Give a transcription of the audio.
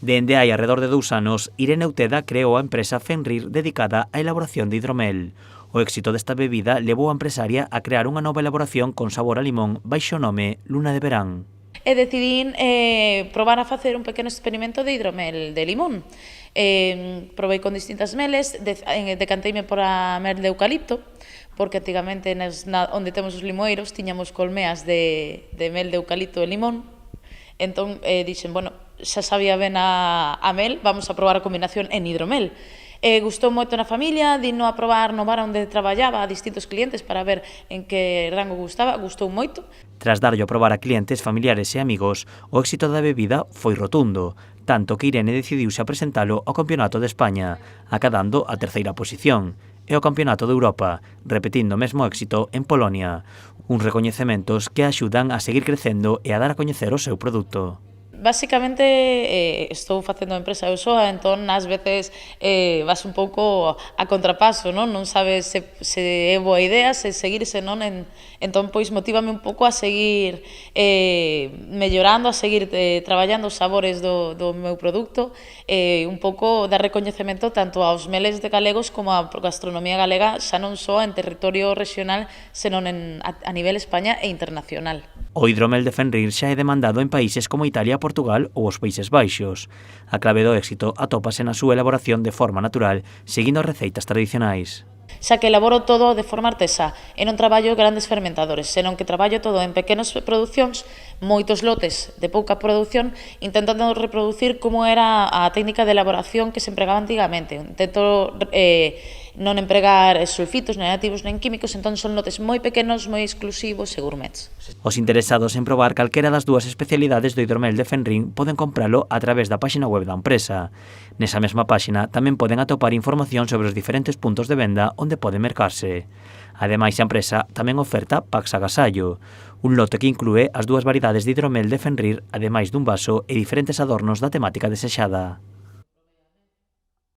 Dende hai alrededor de 2 anos, Irene Euteda creou a empresa Fenrir dedicada á elaboración de hidromel. O éxito desta bebida levou a empresaria a crear unha nova elaboración con sabor a limón baixo o nome Luna de Verán. E decidín probar a facer un pequeno experimento de hidromel de limón. Probei con distintas meles, decanteime por a mel de eucalipto, porque antigamente onde temos os limoeiros tiñamos colmeas de mel de eucalipto e limón. Entón dixen, bueno, xa sabía ben a mel, vamos a probar a combinación en hidromel. Gustou moito na familia, dino a probar no bar onde traballaba a distintos clientes para ver en que rango gustaba, gustou moito. Tras darlle a probar a clientes, familiares e amigos, o éxito da bebida foi rotundo, tanto que Irene decidiuse a presentalo ao Campeonato de España, acadando a 3ª posición, e ao Campeonato de Europa, repetindo o mesmo éxito en Polonia, uns recoñecementos que axudan a seguir crecendo e a dar a coñecer o seu produto. Básicamente estou facendo a empresa eu soa, entón ás veces vas un pouco a contrapaso, non sabes se é boa idea, se seguir, se non, entón pois motívame un pouco a seguir mellorando, a seguir traballando os sabores do meu produto, un pouco dar recoñecemento tanto aos meles de galegos como á gastronomía galega, xa non só en territorio regional, senón a nivel España e internacional. O hidromel de Fenrir xa é demandado en países como Italia, Portugal ou os Países Baixos. A clave do éxito atópase na súa elaboración de forma natural, seguindo as receitas tradicionais. Xa que elaboro todo de forma artesá e non traballo grandes fermentadores, senón que traballo todo en pequenas producións, moitos lotes de pouca produción, intentando reproducir como era a técnica de elaboración que se empregaba antigamente. Intento non empregar sulfitos, nen aditivos, nen químicos, entón son lotes moi pequenos, moi exclusivos e gourmets. Os interesados en probar calquera das dúas especialidades do hidromel de Fenrir poden compralo a través da páxina web da empresa. Nesa mesma páxina tamén poden atopar información sobre os diferentes puntos de venda onde pode mercarse. Ademais, a empresa tamén oferta packs agasallo, un lote que inclúe as dúas variedades de hidromel de Fenrir, ademais dun vaso e diferentes adornos da temática desexada.